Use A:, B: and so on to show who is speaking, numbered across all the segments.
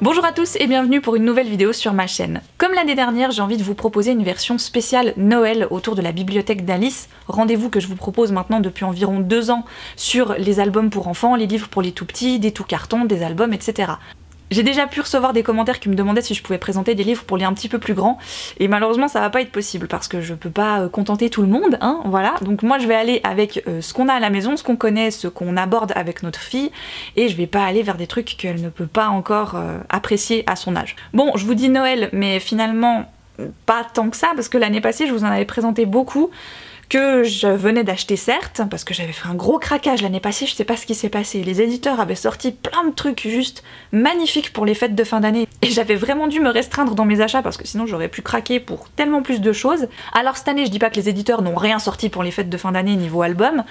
A: Bonjour à tous et bienvenue pour une nouvelle vidéo sur ma chaîne. Comme l'année dernière, j'ai envie de vous proposer une version spéciale Noël autour de la bibliothèque d'Alice. Rendez-vous que je vous propose maintenant depuis environ 2 ans sur les albums pour enfants, les livres pour les tout petits, des tout cartons, des albums, etc. J'ai déjà pu recevoir des commentaires qui me demandaient si je pouvais présenter des livres pour les un petit peu plus grands, et malheureusement ça va pas être possible parce que je peux pas contenter tout le monde, hein, voilà. Donc moi je vais aller avec ce qu'on a à la maison, ce qu'on connaît, ce qu'on aborde avec notre fille, et je vais pas aller vers des trucs qu'elle ne peut pas encore apprécier à son âge. Bon, je vous dis Noël, mais finalement pas tant que ça, parce que l'année passée je vous en avais présenté beaucoup, que je venais d'acheter certes, parce que j'avais fait un gros craquage l'année passée, je sais pas ce qui s'est passé. Les éditeurs avaient sorti plein de trucs juste magnifiques pour les fêtes de fin d'année, et j'avais vraiment dû me restreindre dans mes achats parce que sinon j'aurais pu craquer pour tellement plus de choses. Alors cette année, je dis pas que les éditeurs n'ont rien sorti pour les fêtes de fin d'année niveau album,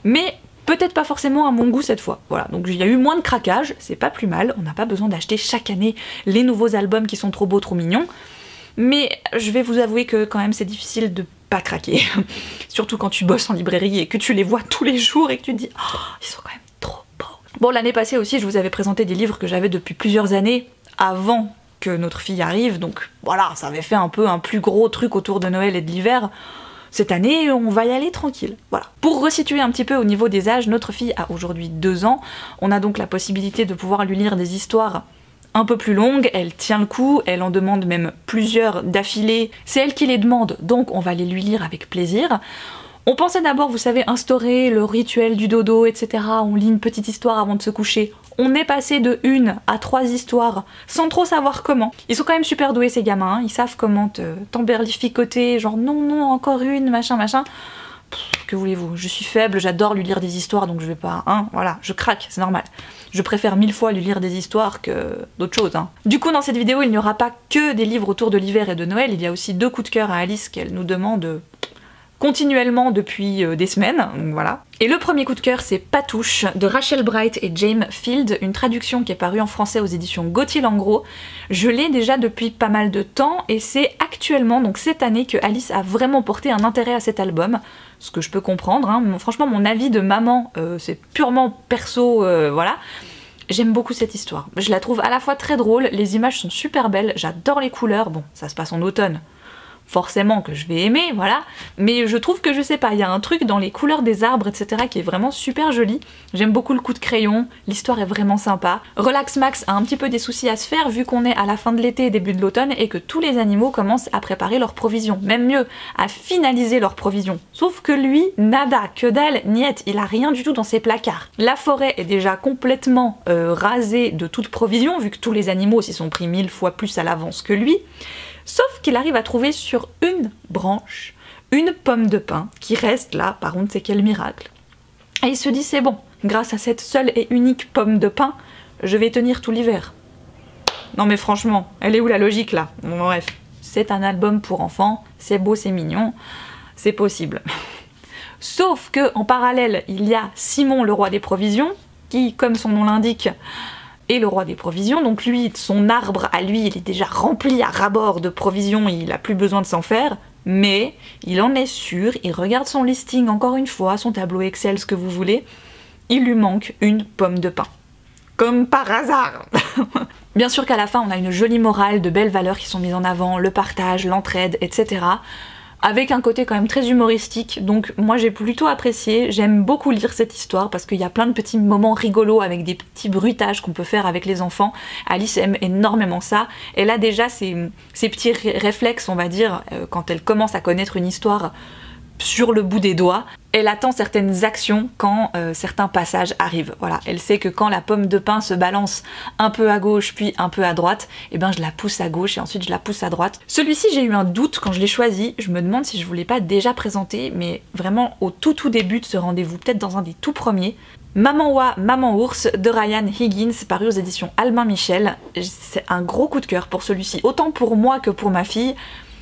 A: mais peut-être pas forcément à mon goût cette fois. Voilà, donc il y a eu moins de craquage, c'est pas plus mal, on n'a pas besoin d'acheter chaque année les nouveaux albums qui sont trop beaux, trop mignons, mais je vais vous avouer que quand même c'est difficile de pas craquer. Surtout quand tu bosses en librairie et que tu les vois tous les jours et que tu te dis oh, ils sont quand même trop beaux. Bon, l'année passée aussi, je vous avais présenté des livres que j'avais depuis plusieurs années avant que notre fille arrive, donc voilà, ça avait fait un peu un plus gros truc autour de Noël et de l'hiver. Cette année, on va y aller tranquille, voilà. Pour resituer un petit peu au niveau des âges, notre fille a aujourd'hui 2 ans, on a donc la possibilité de pouvoir lui lire des histoires un peu plus longue, elle tient le coup, elle en demande même plusieurs d'affilée, c'est elle qui les demande, donc on va les lui lire avec plaisir. On pensait d'abord, vous savez, instaurer le rituel du dodo, etc. On lit une petite histoire avant de se coucher. On est passé de 1 à 3 histoires, sans trop savoir comment. Ils sont quand même super doués ces gamins, hein. Ils savent comment t'emberlificoter, genre non, non, encore une, machin, machin. Que voulez-vous, je suis faible, j'adore lui lire des histoires, donc je vais pas, hein, voilà, je craque, c'est normal. Je préfère 1000 fois lui lire des histoires que d'autres choses, hein. Du coup, dans cette vidéo, il n'y aura pas que des livres autour de l'hiver et de Noël, il y a aussi 2 coups de cœur à Alice qu'elle nous demande continuellement depuis des semaines, donc voilà. Et le premier coup de cœur, c'est Patouche de Rachel Bright et James Field, une traduction qui est parue en français aux éditions Gauthier Langros. Je l'ai déjà depuis pas mal de temps et c'est actuellement, donc cette année, que Alice a vraiment porté un intérêt à cet album, ce que je peux comprendre, hein. Franchement, mon avis de maman, c'est purement perso, voilà. J'aime beaucoup cette histoire. Je la trouve à la fois très drôle, les images sont super belles, j'adore les couleurs, bon, ça se passe en automne, forcément que je vais aimer, voilà, mais je trouve que, je sais pas, il y a un truc dans les couleurs des arbres, etc. qui est vraiment super joli. J'aime beaucoup le coup de crayon, l'histoire est vraiment sympa. Relax Max a un petit peu des soucis à se faire vu qu'on est à la fin de l'été et début de l'automne et que tous les animaux commencent à préparer leurs provisions, même mieux, à finaliser leurs provisions. Sauf que lui, nada, que dalle, niet, il a rien du tout dans ses placards. La forêt est déjà complètement rasée de toute provision vu que tous les animaux s'y sont pris 1000 fois plus à l'avance que lui. Sauf qu'il arrive à trouver sur une branche une pomme de pin qui reste là, par contre c'est quel miracle. Et il se dit c'est bon, grâce à cette seule et unique pomme de pin, je vais tenir tout l'hiver. Non mais franchement, elle est où la logique là? Bon, bref, c'est un album pour enfants, c'est beau, c'est mignon, c'est possible. Sauf que en parallèle, il y a Simon le roi des provisions, qui, comme son nom l'indique, et le roi des provisions, donc lui, son arbre à lui, il est déjà rempli à ras-bord de provisions, il a plus besoin de s'en faire, mais il en est sûr, il regarde son listing encore une fois, son tableau Excel, ce que vous voulez, il lui manque une pomme de pin. Comme par hasard. Bien sûr qu'à la fin, on a une jolie morale, de belles valeurs qui sont mises en avant, le partage, l'entraide, etc. Avec un côté quand même très humoristique, donc moi j'ai plutôt apprécié, j'aime beaucoup lire cette histoire parce qu'il y a plein de petits moments rigolos avec des petits bruitages qu'on peut faire avec les enfants. Alice aime énormément ça, elle a déjà ces petits réflexes, on va dire, quand elle commence à connaître une histoire sur le bout des doigts. Elle attend certaines actions quand certains passages arrivent. Voilà, elle sait que quand la pomme de pin se balance un peu à gauche puis un peu à droite, et ben je la pousse à gauche et ensuite je la pousse à droite. Celui-ci, j'ai eu un doute quand je l'ai choisi, je me demande si je vous l'ai pas déjà présenté, mais vraiment au tout début de ce rendez-vous, peut-être dans un des tout premiers. Maman Oie, Maman Ours de Ryan Higgins, paru aux éditions Albin Michel. C'est un gros coup de cœur pour celui-ci, autant pour moi que pour ma fille.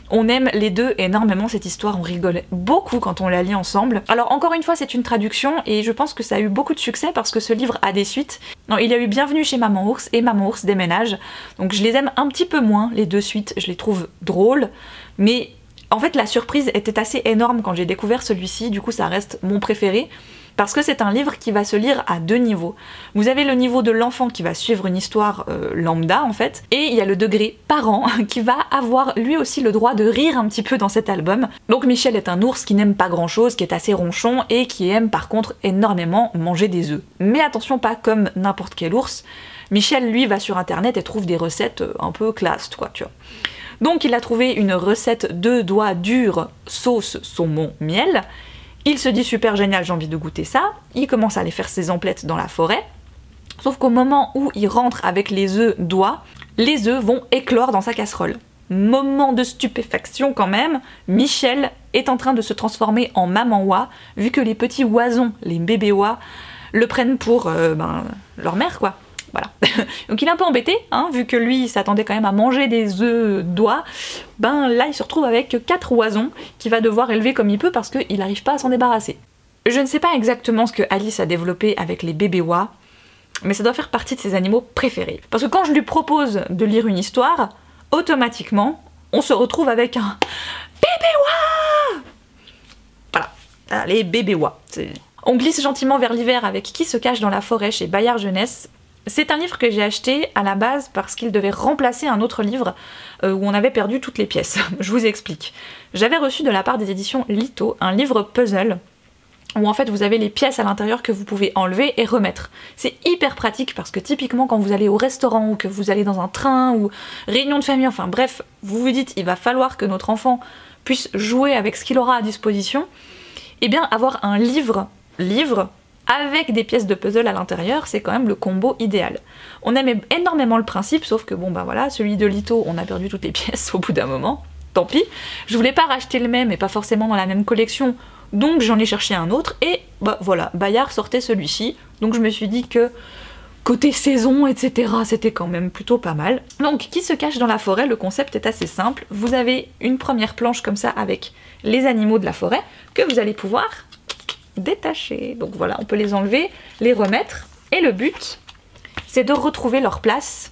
A: On aime les deux énormément cette histoire, on rigole beaucoup quand on la lit ensemble. Alors encore une fois, c'est une traduction et je pense que ça a eu beaucoup de succès parce que ce livre a des suites. Non, il y a eu Bienvenue chez Maman Ours et Maman Ours déménage, donc je les aime un petit peu moins, les 2 suites, je les trouve drôles, mais en fait la surprise était assez énorme quand j'ai découvert celui-ci, du coup ça reste mon préféré. parce que c'est un livre qui va se lire à deux niveaux. Vous avez le niveau de l'enfant qui va suivre une histoire lambda en fait, et il y a le degré parent qui va avoir lui aussi le droit de rire un petit peu dans cet album. Donc Michel est un ours qui n'aime pas grand chose, qui est assez ronchon et qui aime par contre énormément manger des œufs. Mais attention, pas comme n'importe quel ours. Michel lui va sur internet et trouve des recettes un peu classe quoi, tu vois. Donc il a trouvé une recette de doigts durs sauce saumon miel. Il se dit super génial, j'ai envie de goûter ça. Il commence à aller faire ses emplettes dans la forêt. Sauf qu'au moment où il rentre avec les œufs d'oie, les œufs vont éclore dans sa casserole. Moment de stupéfaction quand même, Michel est en train de se transformer en maman oie, vu que les petits oisons, les bébés oies, le prennent pour leur mère quoi. Voilà. Donc il est un peu embêté, hein, vu que lui il s'attendait quand même à manger des œufs d'oie, ben là il se retrouve avec 4 oisons qu'il va devoir élever comme il peut parce qu'il n'arrive pas à s'en débarrasser. Je ne sais pas exactement ce que Alice a développé avec les bébés oies, mais ça doit faire partie de ses animaux préférés. Parce que quand je lui propose de lire une histoire, automatiquement on se retrouve avec un bébé oie. Voilà, les bébés oies. On glisse gentiment vers l'hiver avec Qui se cache dans la forêt chez Bayard Jeunesse. C'est un livre que j'ai acheté à la base parce qu'il devait remplacer un autre livre où on avait perdu toutes les pièces. Je vous explique. J'avais reçu de la part des éditions Lito un livre puzzle où en fait vous avez les pièces à l'intérieur que vous pouvez enlever et remettre. C'est hyper pratique parce que typiquement quand vous allez au restaurant ou que vous allez dans un train ou réunion de famille, enfin bref, vous vous dites il va falloir que notre enfant puisse jouer avec ce qu'il aura à disposition, et bien avoir un livre avec des pièces de puzzle à l'intérieur, c'est quand même le combo idéal. On aimait énormément le principe, sauf que bon bah voilà, celui de Lito, on a perdu toutes les pièces au bout d'un moment, tant pis. Je voulais pas racheter le même et pas forcément dans la même collection, donc j'en ai cherché un autre, et bah voilà, Bayard sortait celui-ci, donc je me suis dit que côté saison, etc., c'était quand même plutôt pas mal. Donc Qui se cache dans la forêt, le concept est assez simple, vous avez une première planche comme ça avec les animaux de la forêt, que vous allez pouvoir détachés. Donc voilà, on peut les enlever, les remettre, et le but, c'est de retrouver leur place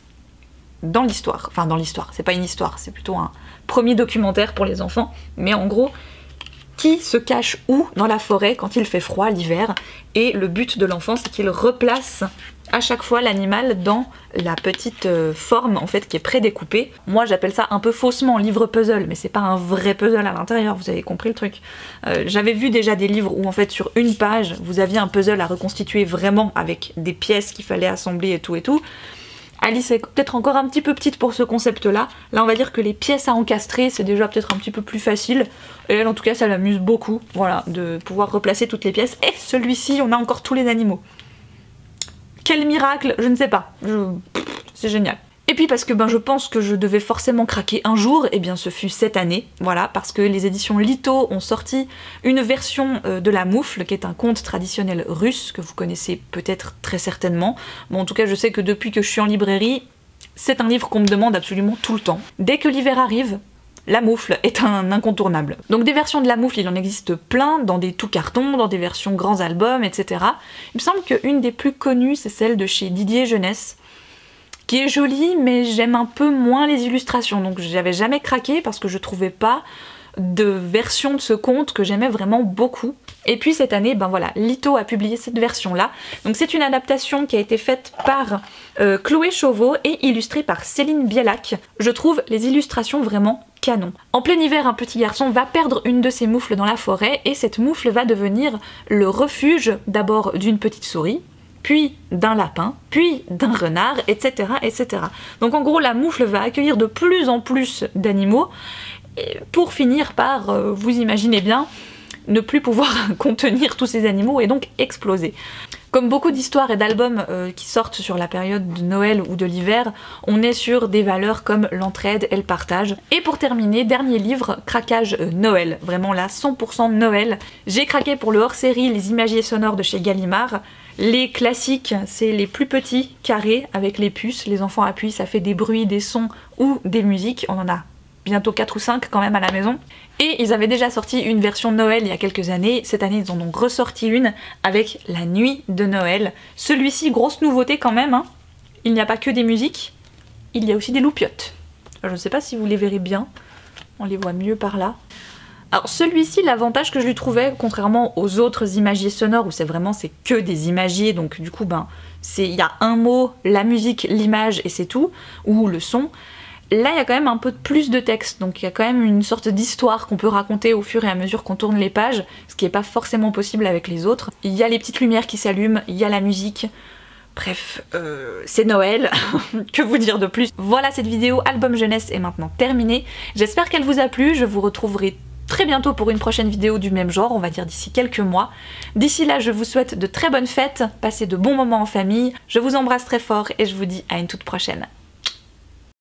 A: dans l'histoire. Enfin, dans l'histoire, c'est pas une histoire, c'est plutôt un premier documentaire pour les enfants, mais en gros, qui se cache où dans la forêt quand il fait froid l'hiver, et le but de l'enfant, c'est qu'il replace à chaque fois l'animal dans la petite forme en fait qui est prédécoupée. Moi j'appelle ça un peu faussement livre puzzle, mais c'est pas un vrai puzzle à l'intérieur, vous avez compris le truc. J'avais vu déjà des livres où en fait sur une page vous aviez un puzzle à reconstituer vraiment avec des pièces qu'il fallait assembler et tout et tout. Alice est peut-être encore un petit peu petite pour ce concept là. Là on va dire que les pièces à encastrer c'est déjà peut-être un petit peu plus facile. Et elle en tout cas ça l'amuse beaucoup, voilà, de pouvoir replacer toutes les pièces. Et celui-ci on a encore tous les animaux. Quel miracle, je ne sais pas, c'est génial. Et puis parce que je pense que je devais forcément craquer un jour, et bien ce fut cette année, voilà, parce que les éditions Lito ont sorti une version de La Moufle, qui est un conte traditionnel russe, que vous connaissez peut-être très certainement. Bon, en tout cas, je sais que depuis que je suis en librairie, c'est un livre qu'on me demande absolument tout le temps. Dès que l'hiver arrive, La Moufle est un incontournable. Donc des versions de La Moufle, il en existe plein, dans des tout cartons, dans des versions grands albums, etc. Il me semble qu'une des plus connues, c'est celle de chez Didier Jeunesse, qui est jolie, mais j'aime un peu moins les illustrations, donc j'avais jamais craqué parce que je trouvais pas de version de ce conte que j'aimais vraiment beaucoup. Et puis cette année, voilà, Lito a publié cette version-là. Donc c'est une adaptation qui a été faite par Chloé Chauveau et illustrée par Céline Bielac. Je trouve les illustrations vraiment canon. En plein hiver, un petit garçon va perdre une de ses moufles dans la forêt et cette moufle va devenir le refuge d'abord d'une petite souris, puis d'un lapin, puis d'un renard, etc., etc. Donc en gros, la moufle va accueillir de plus en plus d'animaux pour finir par, vous imaginez bien, ne plus pouvoir contenir tous ces animaux et donc exploser. Comme beaucoup d'histoires et d'albums qui sortent sur la période de Noël ou de l'hiver, on est sur des valeurs comme l'entraide et le partage. Et pour terminer, dernier livre, craquage Noël, vraiment là 100% Noël. J'ai craqué pour le hors-série Les Imagiers sonores de chez Gallimard. Les classiques, c'est les plus petits, carrés, avec les puces, les enfants appuient, ça fait des bruits, des sons ou des musiques, on en a bientôt 4 ou 5 quand même à la maison. Et ils avaient déjà sorti une version Noël il y a quelques années, cette année ils en ont ressorti une avec La Nuit de Noël. Celui-ci, grosse nouveauté quand même, hein. Il n'y a pas que des musiques, il y a aussi des loupiottes. Je ne sais pas si vous les verrez bien, on les voit mieux par là. Alors celui-ci, l'avantage que je lui trouvais, contrairement aux autres imagiers sonores où c'est que des imagiers, donc du coup il y a un mot, la musique, l'image et c'est tout, ou le son. Là il y a quand même un peu plus de texte, donc il y a quand même une sorte d'histoire qu'on peut raconter au fur et à mesure qu'on tourne les pages, ce qui n'est pas forcément possible avec les autres. Il y a les petites lumières qui s'allument, il y a la musique. Bref, c'est Noël, que vous dire de plus. Voilà, cette vidéo album jeunesse est maintenant terminée. J'espère qu'elle vous a plu, je vous retrouverai très bientôt pour une prochaine vidéo du même genre, on va dire d'ici quelques mois. D'ici là, je vous souhaite de très bonnes fêtes, passez de bons moments en famille, je vous embrasse très fort et je vous dis à une toute prochaine.